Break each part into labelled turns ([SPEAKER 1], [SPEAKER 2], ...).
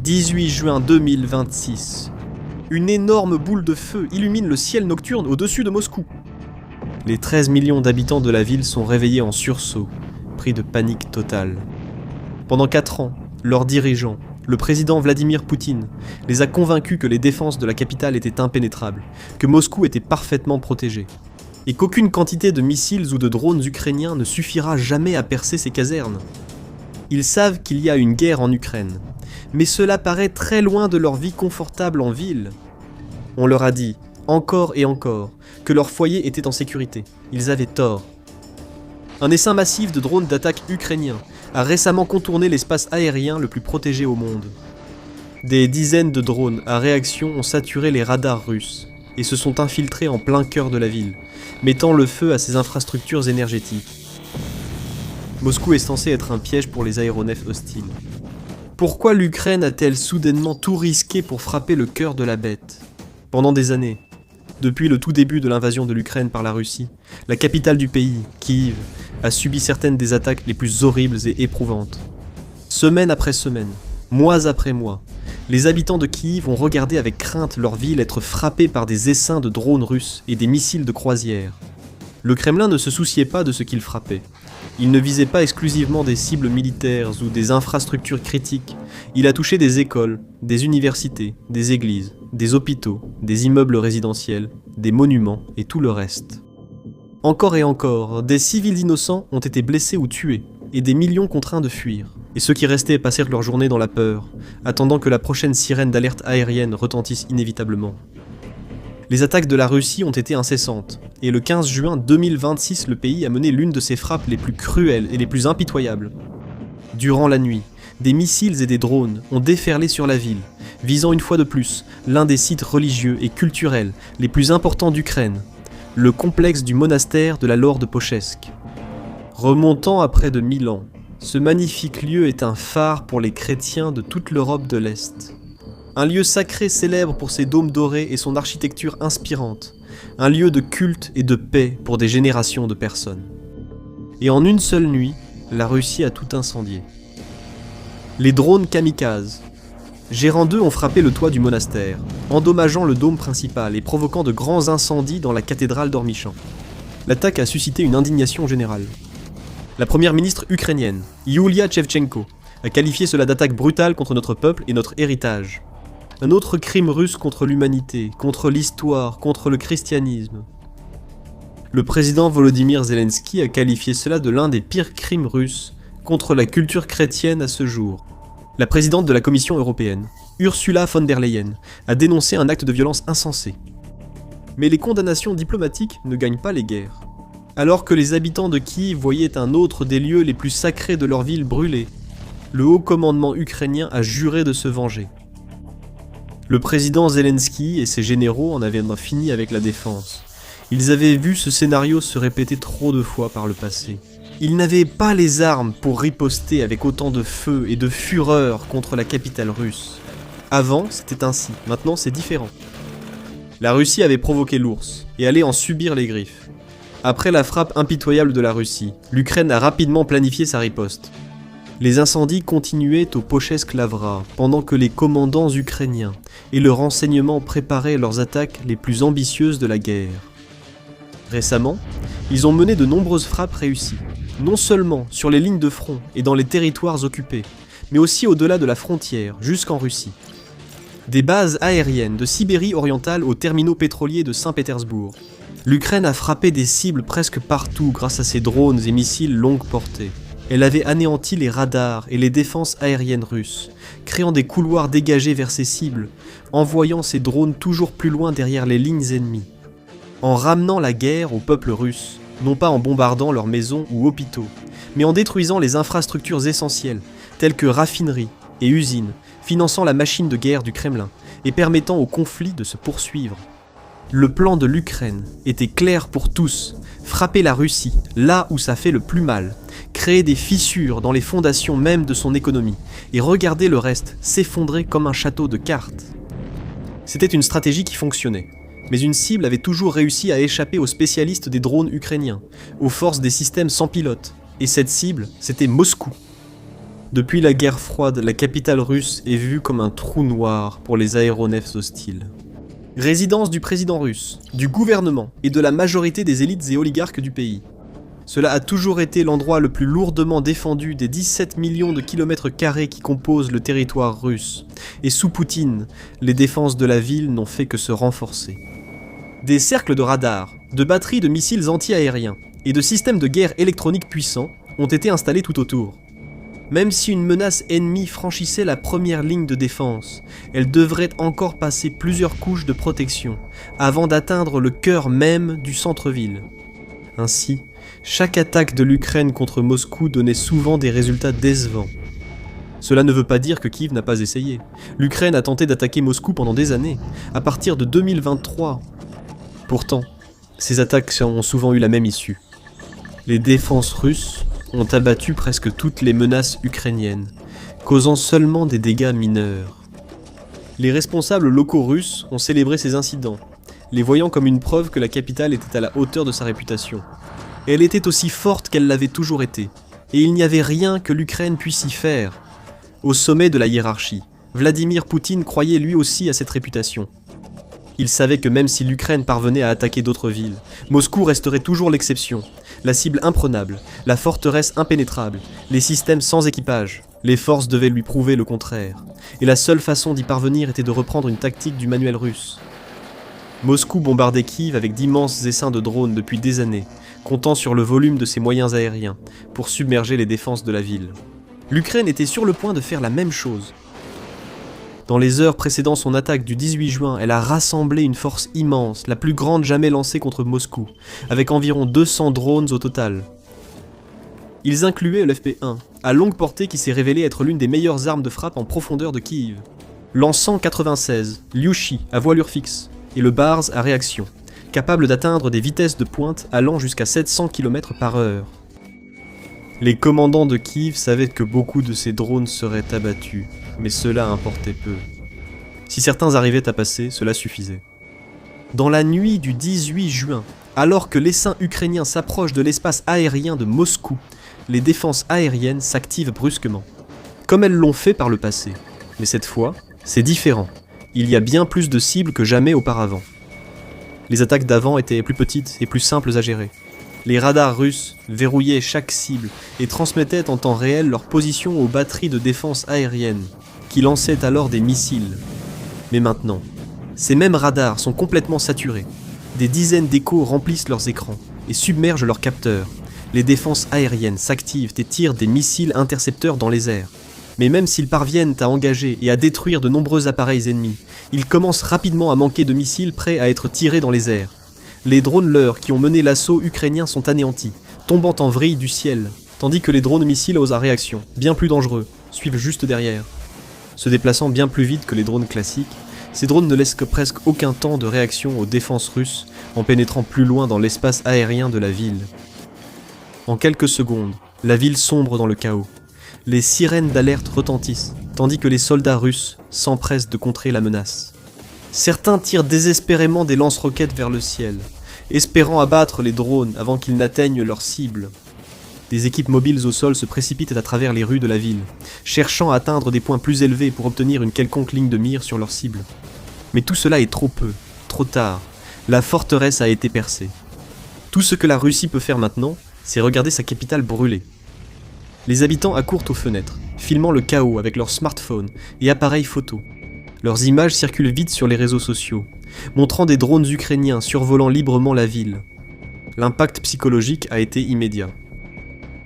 [SPEAKER 1] 18 juin 2026. Une énorme boule de feu illumine le ciel nocturne au-dessus de Moscou. Les 13 millions d'habitants de la ville sont réveillés en sursaut, pris de panique totale. Pendant 4 ans, leur dirigeant, le président Vladimir Poutine, les a convaincus que les défenses de la capitale étaient impénétrables, que Moscou était parfaitement protégé, et qu'aucune quantité de missiles ou de drones ukrainiens ne suffira jamais à percer ces casernes. Ils savent qu'il y a une guerre en Ukraine, mais cela paraît très loin de leur vie confortable en ville. On leur a dit, encore et encore, que leur foyer était en sécurité. Ils avaient tort. Un essaim massif de drones d'attaque ukrainiens a récemment contourné l'espace aérien le plus protégé au monde. Des dizaines de drones à réaction ont saturé les radars russes et se sont infiltrés en plein cœur de la ville, mettant le feu à ses infrastructures énergétiques. Moscou est censé être un piège pour les aéronefs hostiles. Pourquoi l'Ukraine a-t-elle soudainement tout risqué pour frapper le cœur de la bête ? Pendant des années, depuis le tout début de l'invasion de l'Ukraine par la Russie, la capitale du pays, Kiev, a subi certaines des attaques les plus horribles et éprouvantes. Semaine après semaine, mois après mois, les habitants de Kiev ont regardé avec crainte leur ville être frappée par des essaims de drones russes et des missiles de croisière. Le Kremlin ne se souciait pas de ce qu'il frappait. Il ne visait pas exclusivement des cibles militaires ou des infrastructures critiques. Il a touché des écoles, des universités, des églises, des hôpitaux, des immeubles résidentiels, des monuments et tout le reste. Encore et encore, des civils innocents ont été blessés ou tués, et des millions contraints de fuir. Et ceux qui restaient passèrent leur journée dans la peur, attendant que la prochaine sirène d'alerte aérienne retentisse inévitablement. Les attaques de la Russie ont été incessantes, et le 15 juin 2026, le pays a mené l'une de ses frappes les plus cruelles et les plus impitoyables. Durant la nuit, des missiles et des drones ont déferlé sur la ville, visant une fois de plus l'un des sites religieux et culturels les plus importants d'Ukraine, le complexe du monastère de la Laure de Pochessk. Remontant à près de 1000 ans, ce magnifique lieu est un phare pour les chrétiens de toute l'Europe de l'Est. Un lieu sacré célèbre pour ses dômes dorés et son architecture inspirante. Un lieu de culte et de paix pour des générations de personnes. Et en une seule nuit, la Russie a tout incendié. Les drones kamikazes. Gérant 2 ont frappé le toit du monastère, endommageant le dôme principal et provoquant de grands incendies dans la cathédrale d'Ormichan. L'attaque a suscité une indignation générale. La première ministre ukrainienne, Yulia Tchevchenko, a qualifié cela d'attaque brutale contre notre peuple et notre héritage. Un autre crime russe contre l'humanité, contre l'histoire, contre le christianisme. Le président Volodymyr Zelensky a qualifié cela de l'un des pires crimes russes contre la culture chrétienne à ce jour. La présidente de la Commission européenne, Ursula von der Leyen, a dénoncé un acte de violence insensé. Mais les condamnations diplomatiques ne gagnent pas les guerres. Alors que les habitants de Kiev voyaient un autre des lieux les plus sacrés de leur ville brûler, le haut commandement ukrainien a juré de se venger. Le président Zelensky et ses généraux en avaient fini avec la défense. Ils avaient vu ce scénario se répéter trop de fois par le passé. Ils n'avaient pas les armes pour riposter avec autant de feu et de fureur contre la capitale russe. Avant, c'était ainsi, maintenant c'est différent. La Russie avait provoqué l'ours et allait en subir les griffes. Après la frappe impitoyable de la Russie, l'Ukraine a rapidement planifié sa riposte. Les incendies continuaient au Pochessk-Lavra, pendant que les commandants ukrainiens et le renseignement préparaient leurs attaques les plus ambitieuses de la guerre. Récemment, ils ont mené de nombreuses frappes réussies, non seulement sur les lignes de front et dans les territoires occupés, mais aussi au-delà de la frontière, jusqu'en Russie. Des bases aériennes de Sibérie orientale aux terminaux pétroliers de Saint-Pétersbourg. L'Ukraine a frappé des cibles presque partout grâce à ses drones et missiles longue portée. Elle avait anéanti les radars et les défenses aériennes russes, créant des couloirs dégagés vers ses cibles, envoyant ses drones toujours plus loin derrière les lignes ennemies. En ramenant la guerre au peuple russe, non pas en bombardant leurs maisons ou hôpitaux, mais en détruisant les infrastructures essentielles, telles que raffineries et usines, finançant la machine de guerre du Kremlin et permettant au conflit de se poursuivre. Le plan de l'Ukraine était clair pour tous, frapper la Russie là où ça fait le plus mal, créer des fissures dans les fondations même de son économie, et regarder le reste s'effondrer comme un château de cartes. C'était une stratégie qui fonctionnait, mais une cible avait toujours réussi à échapper aux spécialistes des drones ukrainiens, aux forces des systèmes sans pilote, et cette cible, c'était Moscou. Depuis la guerre froide, la capitale russe est vue comme un trou noir pour les aéronefs hostiles. Résidence du président russe, du gouvernement et de la majorité des élites et oligarques du pays. Cela a toujours été l'endroit le plus lourdement défendu des 17 millions de kilomètres carrés qui composent le territoire russe. Et sous Poutine, les défenses de la ville n'ont fait que se renforcer. Des cercles de radars, de batteries de missiles anti-aériens et de systèmes de guerre électroniques puissants ont été installés tout autour. Même si une menace ennemie franchissait la première ligne de défense, elle devrait encore passer plusieurs couches de protection avant d'atteindre le cœur même du centre-ville. Ainsi, chaque attaque de l'Ukraine contre Moscou donnait souvent des résultats décevants. Cela ne veut pas dire que Kiev n'a pas essayé. L'Ukraine a tenté d'attaquer Moscou pendant des années, à partir de 2023. Pourtant, ces attaques ont souvent eu la même issue. Les défenses russes ont abattu presque toutes les menaces ukrainiennes, causant seulement des dégâts mineurs. Les responsables locaux russes ont célébré ces incidents, les voyant comme une preuve que la capitale était à la hauteur de sa réputation. Et elle était aussi forte qu'elle l'avait toujours été, et il n'y avait rien que l'Ukraine puisse y faire. Au sommet de la hiérarchie, Vladimir Poutine croyait lui aussi à cette réputation. Il savait que même si l'Ukraine parvenait à attaquer d'autres villes, Moscou resterait toujours l'exception, la cible imprenable, la forteresse impénétrable, les systèmes sans équipage. Les forces devaient lui prouver le contraire, et la seule façon d'y parvenir était de reprendre une tactique du manuel russe. Moscou bombardait Kiev avec d'immenses essaims de drones depuis des années, comptant sur le volume de ses moyens aériens pour submerger les défenses de la ville. L'Ukraine était sur le point de faire la même chose. Dans les heures précédant son attaque du 18 juin, elle a rassemblé une force immense, la plus grande jamais lancée contre Moscou, avec environ 200 drones au total. Ils incluaient le FP-1, à longue portée qui s'est révélé être l'une des meilleures armes de frappe en profondeur de Kiev, l'An 96, Liushi à voilure fixe, et le Barz à réaction, capable d'atteindre des vitesses de pointe allant jusqu'à 700 km/h. Les commandants de Kiev savaient que beaucoup de ces drones seraient abattus, mais cela importait peu. Si certains arrivaient à passer, cela suffisait. Dans la nuit du 18 juin, alors que l'essaim ukrainien s'approche de l'espace aérien de Moscou, les défenses aériennes s'activent brusquement, comme elles l'ont fait par le passé. Mais cette fois, c'est différent. Il y a bien plus de cibles que jamais auparavant. Les attaques d'avant étaient plus petites et plus simples à gérer. Les radars russes verrouillaient chaque cible et transmettaient en temps réel leur position aux batteries de défense aérienne, qui lançaient alors des missiles. Mais maintenant, ces mêmes radars sont complètement saturés. Des dizaines d'échos remplissent leurs écrans et submergent leurs capteurs. Les défenses aériennes s'activent et tirent des missiles intercepteurs dans les airs. Mais même s'ils parviennent à engager et à détruire de nombreux appareils ennemis, ils commencent rapidement à manquer de missiles prêts à être tirés dans les airs. Les drones leurs qui ont mené l'assaut ukrainien sont anéantis, tombant en vrille du ciel, tandis que les drones missiles à réaction, bien plus dangereux, suivent juste derrière. Se déplaçant bien plus vite que les drones classiques, ces drones ne laissent que presque aucun temps de réaction aux défenses russes en pénétrant plus loin dans l'espace aérien de la ville. En quelques secondes, la ville sombre dans le chaos. Les sirènes d'alerte retentissent, tandis que les soldats russes s'empressent de contrer la menace. Certains tirent désespérément des lance-roquettes vers le ciel, espérant abattre les drones avant qu'ils n'atteignent leur cible. Des équipes mobiles au sol se précipitent à travers les rues de la ville, cherchant à atteindre des points plus élevés pour obtenir une quelconque ligne de mire sur leur cible. Mais tout cela est trop peu, trop tard. La forteresse a été percée. Tout ce que la Russie peut faire maintenant, c'est regarder sa capitale brûler. Les habitants accourent aux fenêtres, filmant le chaos avec leurs smartphones et appareils photo. Leurs images circulent vite sur les réseaux sociaux, montrant des drones ukrainiens survolant librement la ville. L'impact psychologique a été immédiat.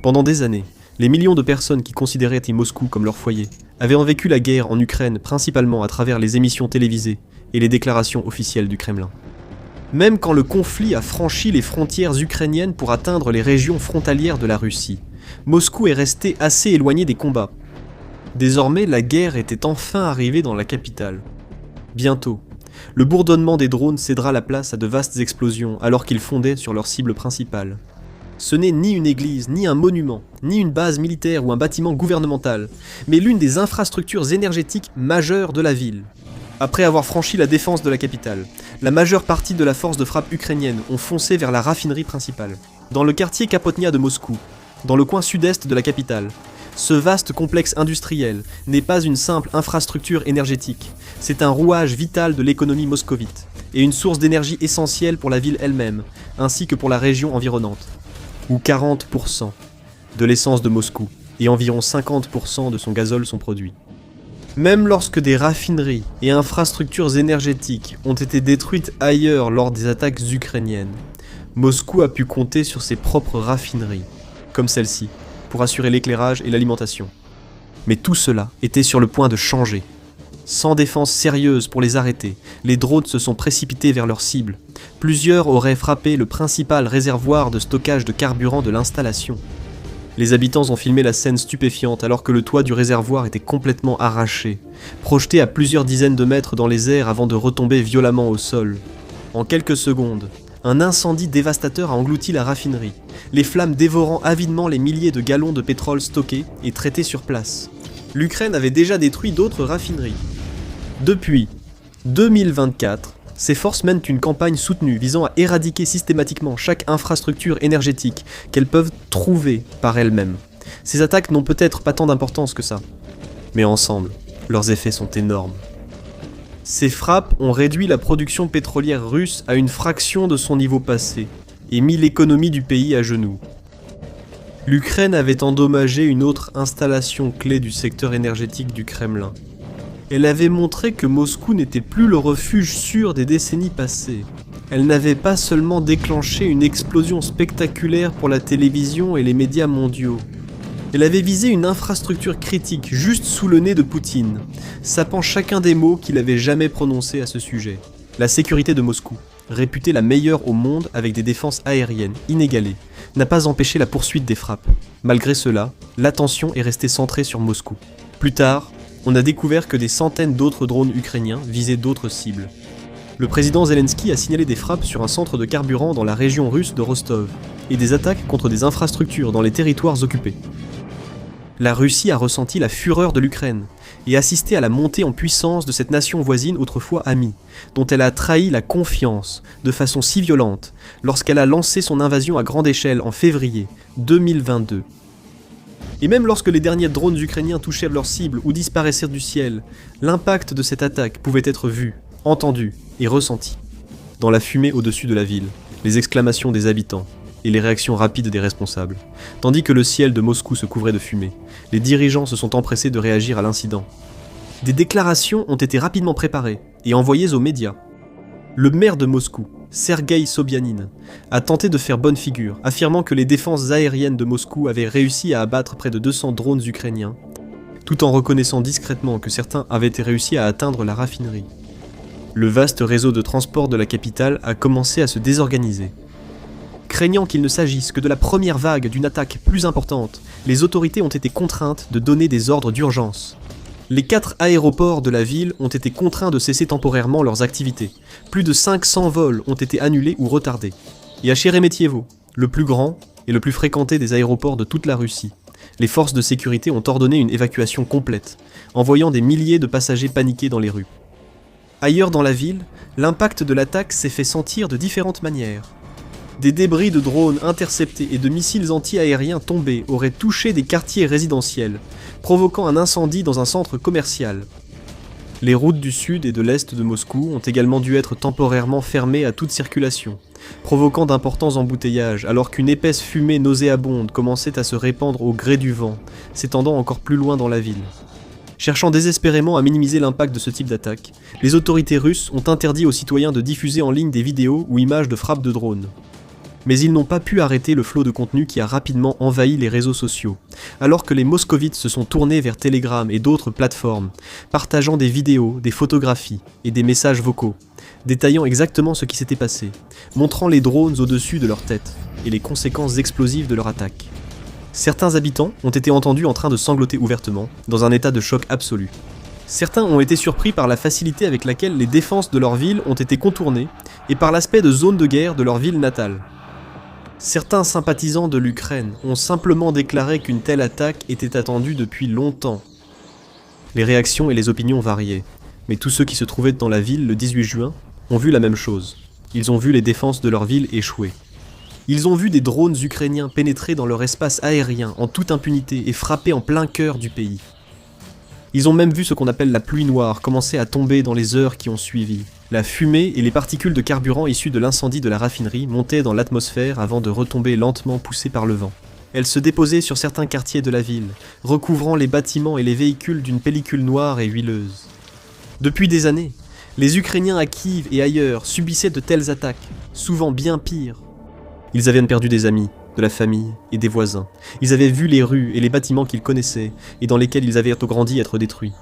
[SPEAKER 1] Pendant des années, les millions de personnes qui considéraient Moscou comme leur foyer avaient vécu la guerre en Ukraine principalement à travers les émissions télévisées et les déclarations officielles du Kremlin. Même quand le conflit a franchi les frontières ukrainiennes pour atteindre les régions frontalières de la Russie, Moscou est resté assez éloigné des combats. Désormais, la guerre était enfin arrivée dans la capitale. Bientôt, le bourdonnement des drones cédera la place à de vastes explosions alors qu'ils fondaient sur leur cible principale. Ce n'est ni une église, ni un monument, ni une base militaire ou un bâtiment gouvernemental, mais l'une des infrastructures énergétiques majeures de la ville. Après avoir franchi la défense de la capitale, la majeure partie de la force de frappe ukrainienne ont foncé vers la raffinerie principale. Dans le quartier Kapotnia de Moscou, dans le coin sud-est de la capitale, Ce vaste complexe industriel n'est pas une simple infrastructure énergétique, c'est un rouage vital de l'économie moscovite, et une source d'énergie essentielle pour la ville elle-même, ainsi que pour la région environnante, où 40% de l'essence de Moscou et environ 50% de son gazole sont produits. Même lorsque des raffineries et infrastructures énergétiques ont été détruites ailleurs lors des attaques ukrainiennes, Moscou a pu compter sur ses propres raffineries, comme celle-ci, pour assurer l'éclairage et l'alimentation. Mais tout cela était sur le point de changer. Sans défense sérieuse pour les arrêter, les drones se sont précipités vers leur cible. Plusieurs auraient frappé le principal réservoir de stockage de carburant de l'installation. Les habitants ont filmé la scène stupéfiante alors que le toit du réservoir était complètement arraché, projeté à plusieurs dizaines de mètres dans les airs avant de retomber violemment au sol. En quelques secondes, un incendie dévastateur a englouti la raffinerie, les flammes dévorant avidement les milliers de gallons de pétrole stockés et traités sur place. L'Ukraine avait déjà détruit d'autres raffineries. Depuis 2024, ces forces mènent une campagne soutenue visant à éradiquer systématiquement chaque infrastructure énergétique qu'elles peuvent trouver par elles-mêmes. Ces attaques n'ont peut-être pas tant d'importance que ça, mais ensemble, leurs effets sont énormes. Ces frappes ont réduit la production pétrolière russe à une fraction de son niveau passé et mis l'économie du pays à genoux. L'Ukraine avait endommagé une autre installation clé du secteur énergétique du Kremlin. Elle avait montré que Moscou n'était plus le refuge sûr des décennies passées. Elle n'avait pas seulement déclenché une explosion spectaculaire pour la télévision et les médias mondiaux. Elle avait visé une infrastructure critique juste sous le nez de Poutine, sapant chacun des mots qu'il avait jamais prononcés à ce sujet. La sécurité de Moscou, réputée la meilleure au monde avec des défenses aériennes inégalées, n'a pas empêché la poursuite des frappes. Malgré cela, l'attention est restée centrée sur Moscou. Plus tard, on a découvert que des centaines d'autres drones ukrainiens visaient d'autres cibles. Le président Zelensky a signalé des frappes sur un centre de carburant dans la région russe de Rostov, et des attaques contre des infrastructures dans les territoires occupés. La Russie a ressenti la fureur de l'Ukraine, et assisté à la montée en puissance de cette nation voisine autrefois amie, dont elle a trahi la confiance de façon si violente lorsqu'elle a lancé son invasion à grande échelle en février 2022. Et même lorsque les derniers drones ukrainiens touchaient leur cible ou disparaissaient du ciel, l'impact de cette attaque pouvait être vu, entendu et ressenti. Dans la fumée au-dessus de la ville, les exclamations des habitants et les réactions rapides des responsables. Tandis que le ciel de Moscou se couvrait de fumée, les dirigeants se sont empressés de réagir à l'incident. Des déclarations ont été rapidement préparées et envoyées aux médias. Le maire de Moscou, Sergueï Sobyanin, a tenté de faire bonne figure, affirmant que les défenses aériennes de Moscou avaient réussi à abattre près de 200 drones ukrainiens, tout en reconnaissant discrètement que certains avaient réussi à atteindre la raffinerie. Le vaste réseau de transport de la capitale a commencé à se désorganiser. Craignant qu'il ne s'agisse que de la première vague d'une attaque plus importante, les autorités ont été contraintes de donner des ordres d'urgence. Les 4 aéroports de la ville ont été contraints de cesser temporairement leurs activités. Plus de 500 vols ont été annulés ou retardés. Et à Sheremetyevo, le plus grand et le plus fréquenté des aéroports de toute la Russie, les forces de sécurité ont ordonné une évacuation complète, envoyant des milliers de passagers paniqués dans les rues. Ailleurs dans la ville, l'impact de l'attaque s'est fait sentir de différentes manières. Des débris de drones interceptés et de missiles anti-aériens tombés auraient touché des quartiers résidentiels, provoquant un incendie dans un centre commercial. Les routes du sud et de l'est de Moscou ont également dû être temporairement fermées à toute circulation, provoquant d'importants embouteillages alors qu'une épaisse fumée nauséabonde commençait à se répandre au gré du vent, s'étendant encore plus loin dans la ville. Cherchant désespérément à minimiser l'impact de ce type d'attaque, les autorités russes ont interdit aux citoyens de diffuser en ligne des vidéos ou images de frappes de drones. Mais ils n'ont pas pu arrêter le flot de contenu qui a rapidement envahi les réseaux sociaux, alors que les moscovites se sont tournés vers Telegram et d'autres plateformes, partageant des vidéos, des photographies et des messages vocaux, détaillant exactement ce qui s'était passé, montrant les drones au-dessus de leur tête et les conséquences explosives de leur attaque. Certains habitants ont été entendus en train de sangloter ouvertement, dans un état de choc absolu. Certains ont été surpris par la facilité avec laquelle les défenses de leur ville ont été contournées et par l'aspect de zone de guerre de leur ville natale. Certains sympathisants de l'Ukraine ont simplement déclaré qu'une telle attaque était attendue depuis longtemps. Les réactions et les opinions variaient, mais tous ceux qui se trouvaient dans la ville le 18 juin ont vu la même chose. Ils ont vu les défenses de leur ville échouer. Ils ont vu des drones ukrainiens pénétrer dans leur espace aérien en toute impunité et frapper en plein cœur du pays. Ils ont même vu ce qu'on appelle la pluie noire commencer à tomber dans les heures qui ont suivi. La fumée et les particules de carburant issues de l'incendie de la raffinerie montaient dans l'atmosphère avant de retomber lentement poussées par le vent. Elles se déposaient sur certains quartiers de la ville, recouvrant les bâtiments et les véhicules d'une pellicule noire et huileuse. Depuis des années, les Ukrainiens à Kiev et ailleurs subissaient de telles attaques, souvent bien pires. Ils avaient perdu des amis, de la famille et des voisins. Ils avaient vu les rues et les bâtiments qu'ils connaissaient et dans lesquels ils avaient grandi être détruits.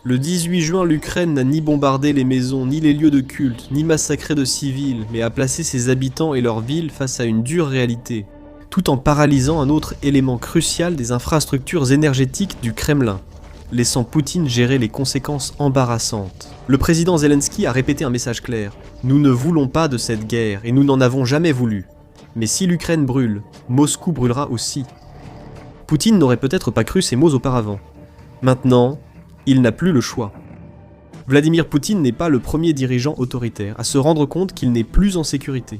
[SPEAKER 1] Le 18 juin, l'Ukraine n'a ni bombardé les maisons, ni les lieux de culte, ni massacré de civils, mais a placé ses habitants et leurs villes face à une dure réalité, tout en paralysant un autre élément crucial des infrastructures énergétiques du Kremlin, laissant Poutine gérer les conséquences embarrassantes. Le président Zelensky a répété un message clair. « Nous ne voulons pas de cette guerre et nous n'en avons jamais voulu. Mais si l'Ukraine brûle, Moscou brûlera aussi. » Poutine n'aurait peut-être pas cru ces mots auparavant. Maintenant, il n'a plus le choix. Vladimir Poutine n'est pas le premier dirigeant autoritaire à se rendre compte qu'il n'est plus en sécurité.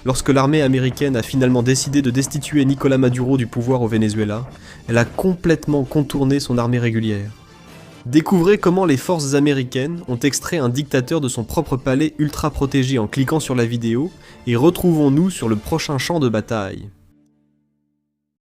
[SPEAKER 1] Lorsque l'armée américaine a finalement décidé de destituer Nicolás Maduro du pouvoir au Venezuela, elle a complètement contourné son armée régulière. Découvrez comment les forces américaines ont extrait un dictateur de son propre palais ultra protégé en cliquant sur la vidéo, et retrouvons-nous sur le prochain champ de bataille.